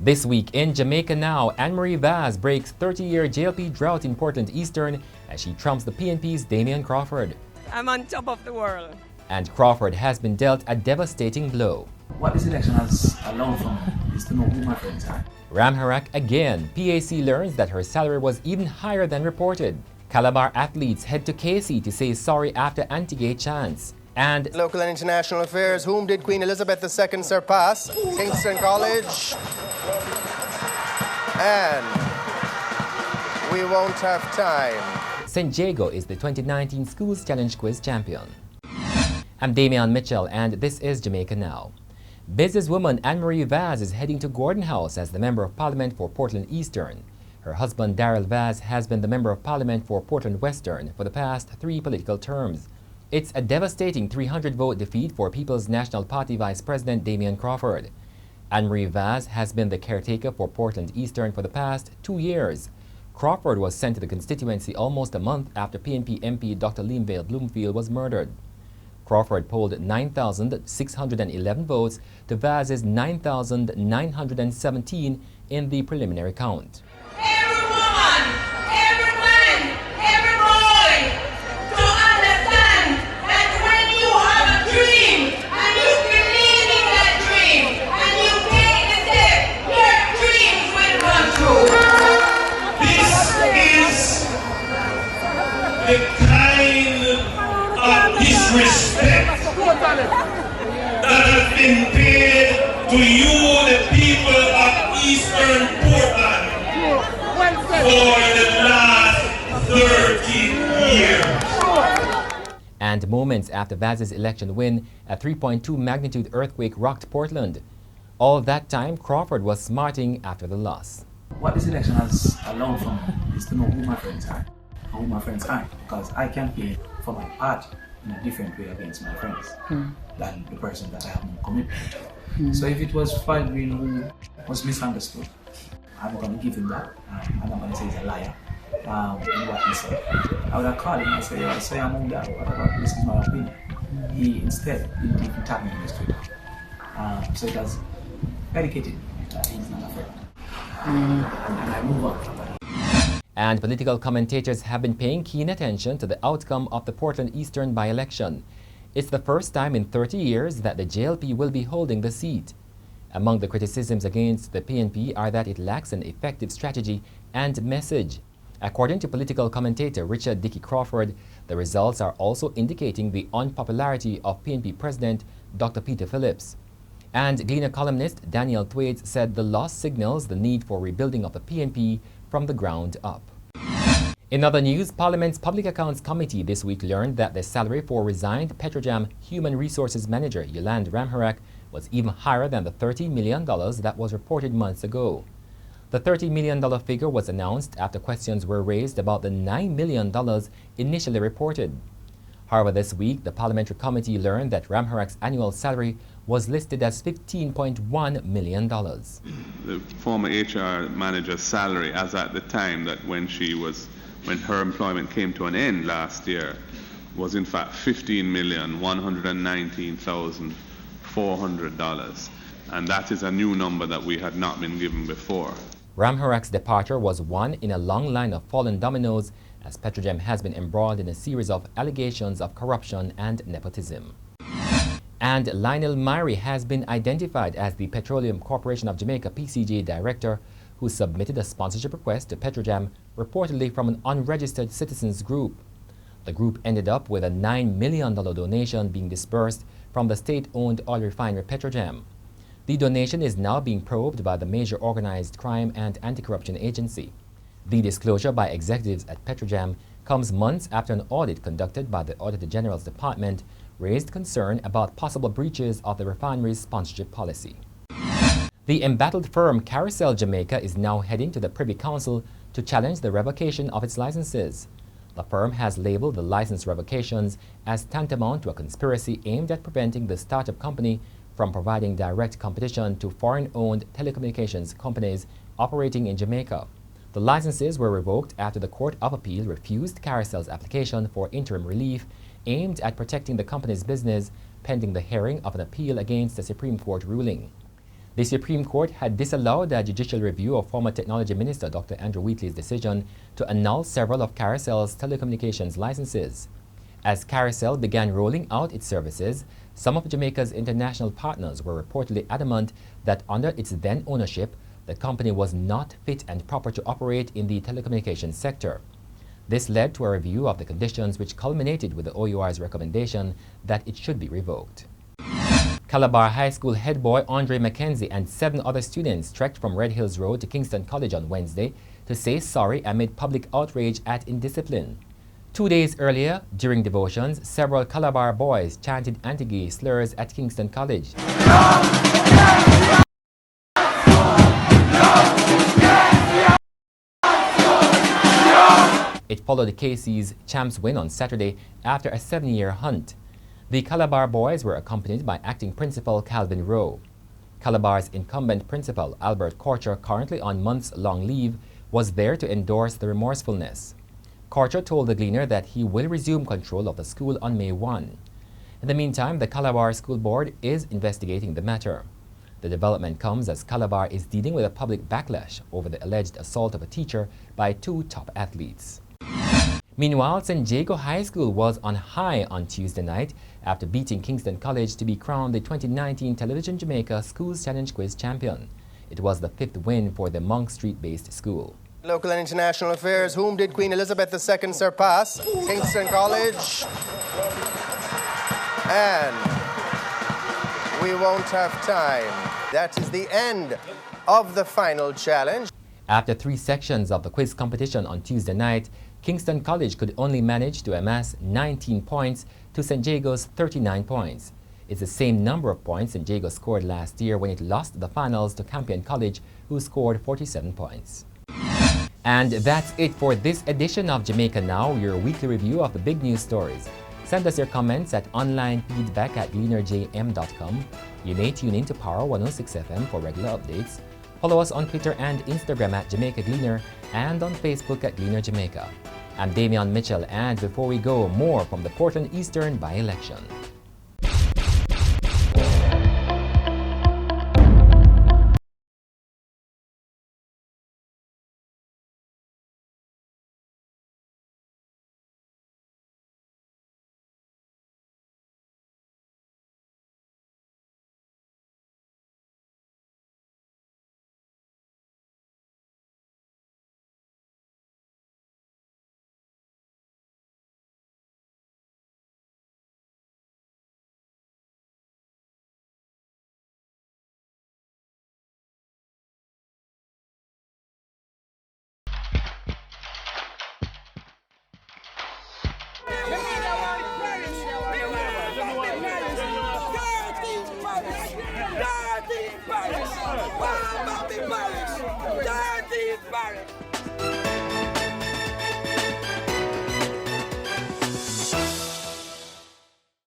This week in Jamaica Now, Anne-Marie Vaz breaks 30-year JLP drought in Portland Eastern as she trumps the PNP's Damion Crawford. I'm on top of the world. And Crawford has been dealt a devastating blow. What this election has allowed for me is to know who my friends are. Ramharrack again. PAC learns that her salary was even higher than reported. Calabar athletes head to KC to say sorry after anti-gay chants. And local and international affairs, whom did Queen Elizabeth II surpass? Kingston College. And we won't have time. St Jago is the 2019 Schools Challenge Quiz champion. I'm Damion Mitchell and this is Jamaica Now. Businesswoman Anne-Marie Vaz is heading to Gordon House as the Member of Parliament for Portland Eastern. Her husband Darrell Vaz has been the Member of Parliament for Portland Western for the past 3 political terms. It's a devastating 300-vote defeat for People's National Party Vice President Damion Crawford. Anne-Marie Vaz has been the caretaker for Portland Eastern for the past 2 years. Crawford was sent to the constituency almost a month after PNP MP Dr. Leemvale Bloomfield was murdered. Crawford polled 9,611 votes to Vaz's 9,917 in the preliminary count. Every woman, every man, every boy to understand that when you have a dream and you believe in that dream and you take the step, your dreams will come true. This is the kind of disrespect that has been paid to you, the people of Eastern Portland, for the last 30 years. And moments after Vaz's election win, a 3.2 magnitude earthquake rocked Portland. All that time, Crawford was smarting after the loss. What this election has allowed for me is to know who my friends are and who my friends aren't, because I campaign for my party in a different way against my friends than the person that I have no commitment to. So if it was Five Green who was misunderstood, I'm going to give him that. I'm not going to say he's a liar in what he said. I would have called him and say, I say I'm on that, whatever, this is my opinion. He instead didn't even tag me on his Twitter. So it has educated me that he's not a friend. And I move on from that. And political commentators have been paying keen attention to the outcome of the Portland Eastern by-election. It's the first time in 30 years that the JLP will be holding the seat. Among the criticisms against the PNP are that it lacks an effective strategy and message. According to political commentator Richard Dickey Crawford, the results are also indicating the unpopularity of PNP President Dr. Peter Phillips. And Gleaner columnist Daniel Thwaites said the loss signals the need for rebuilding of the PNP from the ground up. In other news, Parliament's Public Accounts Committee this week learned that the salary for resigned Petrojam Human Resources Manager Yolande Ramharrack was even higher than the $30 million that was reported months ago. The $30 million figure was announced after questions were raised about the $9 million initially reported. However, this week, the Parliamentary Committee learned that Ramharrack's annual salary was listed as $15.1 million. The former HR manager's salary, as at the time that when her employment came to an end last year, was in fact $15,119,400. And that is a new number that we had not been given before. Ramharrack's departure was one in a long line of fallen dominoes as Petrojam has been embroiled in a series of allegations of corruption and nepotism. And Lionel Myrie has been identified as the Petroleum Corporation of Jamaica PCJ director who submitted a sponsorship request to Petrojam, reportedly from an unregistered citizens group. The group ended up with a $9 million donation being disbursed from the state-owned oil refinery Petrojam. The donation is now being probed by the major organized crime and anti-corruption agency. The disclosure by executives at Petrojam comes months after an audit conducted by the Auditor General's Department raised concern about possible breaches of the refinery's sponsorship policy. The embattled firm Carousel Jamaica is now heading to the Privy Council to challenge the revocation of its licenses. The firm has labeled the license revocations as tantamount to a conspiracy aimed at preventing the startup company from providing direct competition to foreign-owned telecommunications companies operating in Jamaica. The licenses were revoked after the Court of Appeal refused Carousel's application for interim relief aimed at protecting the company's business pending the hearing of an appeal against the Supreme Court ruling. The Supreme Court had disallowed a judicial review of former Technology Minister Dr. Andrew Wheatley's decision to annul several of Carousel's telecommunications licenses. As Carousel began rolling out its services, some of Jamaica's international partners were reportedly adamant that under its then ownership, the company was not fit and proper to operate in the telecommunications sector. This led to a review of the conditions which culminated with the OUR's recommendation that it should be revoked. Calabar High School head boy Andre Mackenzie and 7 other students trekked from Red Hills Road to Kingston College on Wednesday to say sorry amid public outrage at indiscipline. 2 days earlier, during devotions, several Calabar boys chanted anti-gay slurs at Kingston College. It followed KC's champs win on Saturday after a 7-year hunt. The Calabar boys were accompanied by acting principal Calvin Rowe. Calabar's incumbent principal, Albert Korcher, currently on months-long leave, was there to endorse the remorsefulness. Korcher told the Gleaner that he will resume control of the school on May 1. In the meantime, the Calabar School Board is investigating the matter. The development comes as Calabar is dealing with a public backlash over the alleged assault of a teacher by 2 top athletes. Meanwhile, St Jago High School was on high on Tuesday night after beating Kingston College to be crowned the 2019 Television Jamaica Schools Challenge Quiz champion. It was the 5th win for the Monk Street-based school. Local and international affairs. Whom did Queen Elizabeth II surpass? Kingston College. And we won't have time. That is the end of the final challenge. After 3 sections of the quiz competition on Tuesday night, Kingston College could only manage to amass 19 points to St Jago's 39 points. It's the same number of points St Jago scored last year when it lost the finals to Campion College, who scored 47 points. And that's it for this edition of Jamaica Now, your weekly review of the big news stories. Send us your comments at onlinefeedback@gleanerjm.com. You may tune in to Power 106 FM for regular updates. Follow us on Twitter and Instagram at Jamaica Gleaner and on Facebook at Gleaner Jamaica. I'm Damion Mitchell, and before we go, more from the Portland Eastern by-election. Dirty Paris!